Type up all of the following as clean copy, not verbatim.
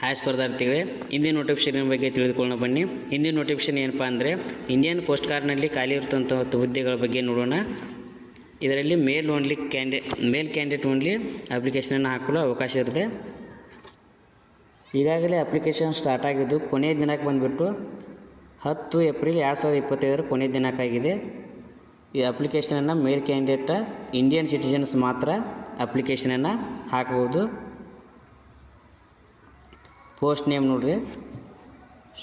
Hi ಸ್ಪರ್ಧಾರ್ಥಿಗಳೇ, ಇಂದಿನ notification ಬಗ್ಗೆ ತಿಳಿದುಕೊಳ್ಳೋಣ ಬನ್ನಿ. ಇಂದಿನ ನೋಟಿಫಿಕೇಷನ್ ಏನಪ್ಪ ಅಂದರೆ ಇಂಡಿಯನ್ ಕೋಸ್ಟ್ ಗಾರ್ಡ್ನಲ್ಲಿ ಖಾಲಿ ಇರುತ್ತಂಥ ಹುದ್ದೆಗಳ ಬಗ್ಗೆ ನೋಡೋಣ. ಇದರಲ್ಲಿ ಮೇಲ್ ಕ್ಯಾಂಡಿಡೇಟ್ ಓನ್ಲಿ ಅಪ್ಲಿಕೇಶನನ್ನು ಹಾಕಲು ಅವಕಾಶ ಇರುತ್ತೆ. ಈಗಾಗಲೇ ಅಪ್ಲಿಕೇಶನ್ ಸ್ಟಾರ್ಟ್ ಆಗಿದ್ದು ಕೊನೆಯ ದಿನಾಂಕ ಬಂದುಬಿಟ್ಟು 10 ಏಪ್ರಿಲ್ 2025 ಕೊನೆಯ ದಿನಾಂಕ ಆಗಿದೆ. ಈ ಅಪ್ಲಿಕೇಶನನ್ನು ಮೇಲ್ ಕ್ಯಾಂಡಿಡೇಟ ಇಂಡಿಯನ್ ಸಿಟಿಜನ್ಸ್ ಮಾತ್ರ ಅಪ್ಲಿಕೇಶನನ್ನು ಹಾಕ್ಬೋದು. ಪೋಸ್ಟ್ ನೇಮ್ ನೋಡ್ರಿ,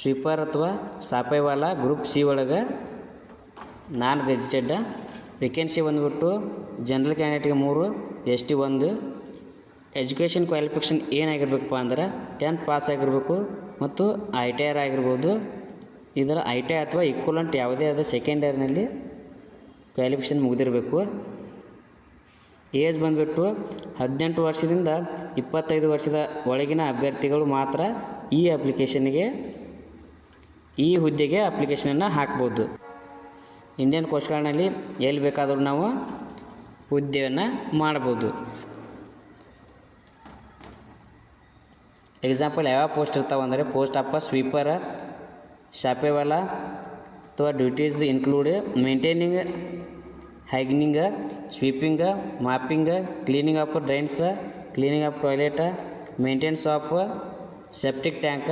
ಸ್ವೀಪರ್ ಅಥವಾ ಸಾಪೇವಾಲ ಗ್ರೂಪ್ ಸಿ ಒಳಗೆ ನಾನ್ ಗೆಜೆಟೆಡ್. ವೇಕೆನ್ಸಿ ಬಂದುಬಿಟ್ಟು ಜನರಲ್ ಕ್ಯಾಂಡಿಡೇಟ್ಗೆ 3, ST 1. ಎಜುಕೇಷನ್ ಕ್ವಾಲಿಫಿಕೇಷನ್ ಏನಾಗಿರ್ಬೇಕಪ್ಪ ಅಂದ್ರೆ 10th ಪಾಸ್ ಆಗಿರಬೇಕು ಮತ್ತು ITR ಆಗಿರ್ಬೋದು. ಇದರ ITI ಅಥವಾ ಈಕ್ವಲೆಂಟ್ ಯಾವುದೇ ಆದ ಸೆಕೆಂಡ್ ಇಯರ್ನಲ್ಲಿ ಕ್ವಾಲಿಫಿಕೇಷನ್ ಮುಗಿದಿರಬೇಕು. ಏಜ್ ಬಂದುಬಿಟ್ಟು 18 ವರ್ಷದಿಂದ 25 ವರ್ಷದ ಒಳಗಿನ ಅಭ್ಯರ್ಥಿಗಳು ಮಾತ್ರ ಈ ಹುದ್ದೆಗೆ ಅಪ್ಲಿಕೇಶನನ್ನು ಹಾಕ್ಬೋದು. ಇಂಡಿಯನ್ ಕೋಸ್ಟ್ ಗಾರ್ಡ್ನಲ್ಲಿ ಎಲ್ಲಿ ಬೇಕಾದರೂ ನಾವು ಹುದ್ದೆಯನ್ನು ಮಾಡ್ಬೋದು. ಎಕ್ಸಾಂಪಲ್ ಯಾವ ಪೋಸ್ಟ್ ಇರ್ತಾವೆ ಅಂದರೆ ಪೋಸ್ಟ್ ಆಫ್ ಸ್ವೀಪರ್, ಶಾಪೇವಾಲ ಅಥವಾ ಡ್ಯೂಟೀಸ್ ಇನ್ಕ್ಲೂಡ್ ಮೇಂಟೈನಿಂಗ್, ಹೈಗಿನಿಂಗ್, sweeping, mopping, cleaning of drains, cleaning of toilet, maintenance of septic tank,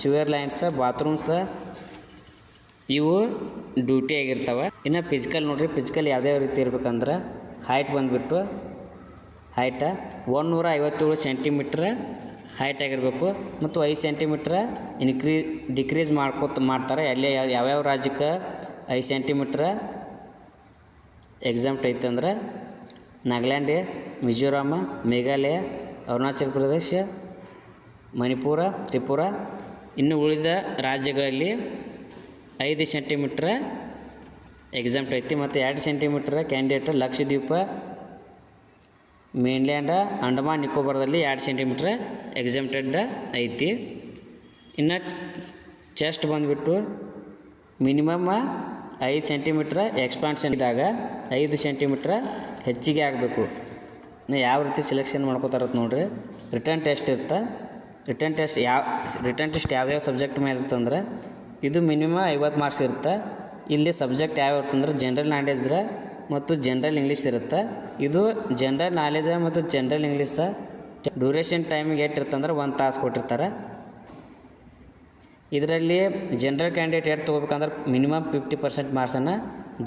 sewer lines, bathrooms, ಇವು ಡ್ಯೂಟಿ ಆಗಿರ್ತಾವೆ. ಇನ್ನು ಫಿಸಿಕಲ್ ನೋಡಿರಿ, ಫಿಸಿಕಲ್ ಯಾವುದ್ಯಾವ ರೀತಿ ಇರ್ಬೇಕಂದ್ರೆ ಹೈಟ್ ಬಂದುಬಿಟ್ಟು 157 ಸೆಂಟಿಮೀಟ್ರ್ ಹೈಟ್ ಆಗಿರಬೇಕು ಮತ್ತು 5 ಸೆಂಟಿಮೀಟ್ರ್ ಡಿಕ್ರೀಸ್ ಮಾಡ್ತಾರೆ. ಅಲ್ಲಿ ಯಾವ್ಯಾವ ರಾಜ್ಯಕ್ಕೆ 5 ಸೆಂಟಿಮೀಟ್ರ್ ಎಕ್ಸಾಮ್ಟ್ ಐತೆ ಅಂದ್ರೆ ನಾಗಾಲ್ಯಾಂಡ್, ಮಿಜೋರಾಮ, ಮೇಘಾಲಯ, ಅರುಣಾಚಲ ಪ್ರದೇಶ, ಮಣಿಪುರ, ತ್ರಿಪುರ. ಇನ್ನು ಉಳಿದ ರಾಜ್ಯಗಳಲ್ಲಿ 5 ಸೆಂಟಿಮೀಟ್ರ್ ಎಕ್ಸಾಮ್ಟ್ ಐತಿ ಮತ್ತು 2 centimetre candidate Lakshadweep, mainland, Andaman ನಿಕೋಬಾರದಲ್ಲಿ 2 ಸೆಂಟಿಮೀಟ್ರ್ ಎಕ್ಸಾಮ್ಟೆಡ್ ಐತಿ. ಇನ್ನು ಚೆಸ್ಟ್ ಬಂದುಬಿಟ್ಟು ಮಿನಿಮಮ್ 5 ಸೆಂಟಿಮೀಟ್ರ್ ಎಕ್ಸ್ಪಾನ್ಷನ್ ಇದ್ದಾಗ 5 ಸೆಂಟಿಮೀಟ್ರ್ ಹೆಚ್ಚಿಗೆ ಆಗಬೇಕು. ಯಾವ ರೀತಿ ಸೆಲೆಕ್ಷನ್ ಮಾಡ್ಕೋತಾರತ್ತೆ ನೋಡಿರಿ. ರಿಟರ್ನ್ ಟೆಸ್ಟ್ ಇರುತ್ತೆ. ರಿಟರ್ನ್ ಟೆಸ್ಟ್ ಯಾವ್ಯಾವ ಸಬ್ಜೆಕ್ಟ್ ಮೇಲೆ ಇರ್ತಂದ್ರೆ ಇದು ಮಿನಿಮಮ್ 50 ಮಾರ್ಕ್ಸ್ ಇರುತ್ತೆ. ಇಲ್ಲಿ ಸಬ್ಜೆಕ್ಟ್ ಯಾವ ಇರ್ತಂದ್ರೆ ಜನರಲ್ ನಾಲೆಜ್ ಮತ್ತು ಜನರಲ್ ಇಂಗ್ಲೀಷ್ ಇರುತ್ತೆ. ಇದು ಜನರಲ್ ನಾಲೆಜ್ ಮತ್ತು ಜನರಲ್ ಇಂಗ್ಲೀಷ್ ಡ್ಯೂರೇಷನ್ ಟೈಮಿಗೆ ಎಷ್ಟಿರ್ತಂದ್ರೆ 1 ತಾಸು ಕೊಟ್ಟಿರ್ತಾರೆ. ಇದರಲ್ಲಿ ಜನರಲ್ ಕ್ಯಾಂಡಿಡೇಟ್ ಎಷ್ಟು ತೊಗೋಬೇಕಂದ್ರೆ ಮಿನಿಮಮ್ 50% ಮಾರ್ಕ್ಸನ್ನು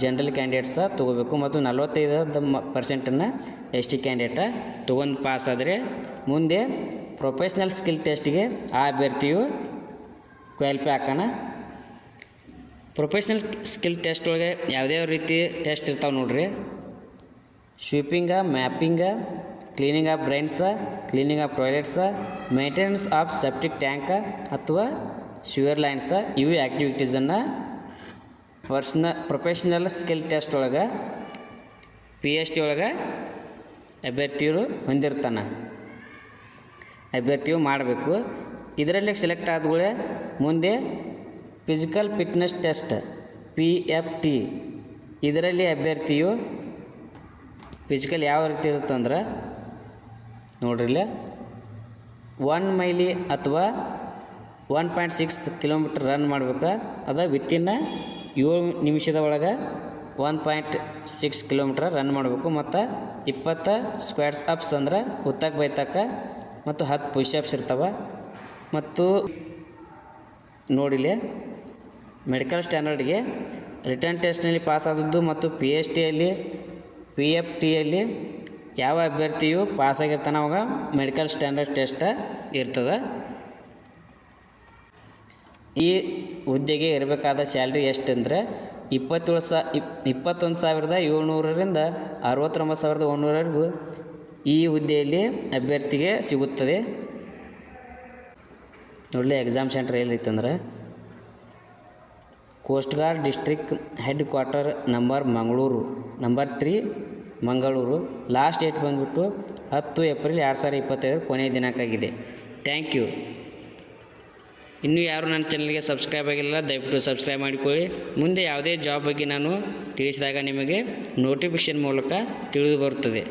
ಜನರಲ್ ಕ್ಯಾಂಡಿಡೇಟ್ಸ ತೊಗೋಬೇಕು ಮತ್ತು 45% ST ಕ್ಯಾಂಡಿಡೇಟ ತೊಗೊಂಡು ಪಾಸ್ ಆದರೆ ಮುಂದೆ ಪ್ರೊಫೆಷ್ನಲ್ ಸ್ಕಿಲ್ ಟೆಸ್ಟ್ಗೆ ಆ ಅಭ್ಯರ್ಥಿಯು ಕ್ವಾಲಿಫೈ ಹಾಕೋಣ. ಪ್ರೊಫೆಷ್ನಲ್ ಸ್ಕಿಲ್ ಟೆಸ್ಟ್ ಒಳಗೆ ಯಾವುದ್ಯಾವ ರೀತಿ ಟೆಸ್ಟ್ ಇರ್ತಾವೆ ನೋಡ್ರಿ. Sweeping, mopping, cleaning of drains, cleaning of toilets, maintenance of septic tank ಅಥವಾ ಸಿವರ್ ಲೈನ್ಸ್, ಇವು ಆ್ಯಕ್ಟಿವಿಟೀಸನ್ನು ಪ್ರೊಫೆಷ್ನಲ್ ಸ್ಕಿಲ್ ಟೆಸ್ಟ್ ಒಳಗೆ PST ಒಳಗೆ ಅಭ್ಯರ್ಥಿಯರು ಹೊಂದಿರ್ತಾನೆ. ಅಭ್ಯರ್ಥಿಯು ಮಾಡಬೇಕು. ಇದರಲ್ಲಿ ಸೆಲೆಕ್ಟ್ ಆದಗಳೇ ಮುಂದೆ ಫಿಸಿಕಲ್ ಫಿಟ್ನೆಸ್ ಟೆಸ್ಟ್ PFT. ಇದರಲ್ಲಿ ಅಭ್ಯರ್ಥಿಯು ಫಿಸಿಕಲ್ ಯಾವ ರೀತಿ ಇರುತ್ತಂದ್ರೆ ನೋಡ್ರಿಲ್ಲ, 1 ಮೈಲಿ ಅಥವಾ 1.6 ಕಿಲೋಮೀಟ್ರ್ ರನ್ ಮಾಡ್ಬೇಕು. ಅದು ವಿತಿನ್ 7 ನಿಮಿಷದ ಒಳಗೆ 1.6 ಕಿಲೋಮೀಟ್ರ್ ರನ್ ಮಾಡಬೇಕು ಮತ್ತು 20 ಸ್ಕ್ವಾಟ್ಸ್ ಅಪ್ಸ್ ಅಂದ್ರೆ ಉತ್ತಕ್ಕೆ ಬೈತಕ್ಕ ಮತ್ತು 10 ಪುಷಪ್ಸ್ ಇರ್ತವೆ. ಮತ್ತು ನೋಡಿಲೆ ಮೆಡಿಕಲ್ ಸ್ಟ್ಯಾಂಡರ್ಡ್ಗೆ ರಿಟರ್ನ್ ಟೆಸ್ಟ್ನಲ್ಲಿ ಪಾಸ್ ಆದದ್ದು ಮತ್ತು PFTಯಲ್ಲಿ ಯಾವ ಅಭ್ಯರ್ಥಿಯು ಪಾಸ್ ಆಗಿರ್ತಾನೆ ಅವಾಗ ಮೆಡಿಕಲ್ ಸ್ಟ್ಯಾಂಡರ್ಡ್ ಟೆಸ್ಟ್ ಇರ್ತದೆ. ಈ ಹುದ್ದೆಗೆ ಇರಬೇಕಾದ ಸ್ಯಾಲ್ರಿ ಎಷ್ಟು ಅಂದರೆ 21,700ರಿಂದ 69,100ವರೆಗೂ ಈ ಹುದ್ದೆಯಲ್ಲಿ ಅಭ್ಯರ್ಥಿಗೆ ಸಿಗುತ್ತದೆ. ನೋಡಲಿ ಎಕ್ಸಾಮ್ ಸೆಂಟರ್ ಎಲ್ಲಿತ್ತಂದ್ರೆ coast guard district head quarter Mangaluru, number 3 Mangaluru. Last date ಬಂದುಬಿಟ್ಟು 10 ಏಪ್ರಿಲ್ 2025 ಕೊನೆಯ ದಿನಾಂಕ ಆಗಿದೆ. Thank you. ಇನ್ನೂ ಯಾರು ನನ್ನ ಚಾನಲ್ಗೆ ಸಬ್ಸ್ಕ್ರೈಬ್ ಆಗಿಲ್ಲ ದಯವಿಟ್ಟು ಸಬ್ಸ್ಕ್ರೈಬ್ ಮಾಡಿಕೊಳ್ಳಿ. ಮುಂದೆ ಯಾವುದೇ ಜಾಬ್ ಬಗ್ಗೆ ನಾನು ತಿಳಿಸಿದಾಗ ನಿಮಗೆ ನೋಟಿಫಿಕೇಷನ್ ಮೂಲಕ ತಿಳಿದು ಬರುತ್ತದೆ.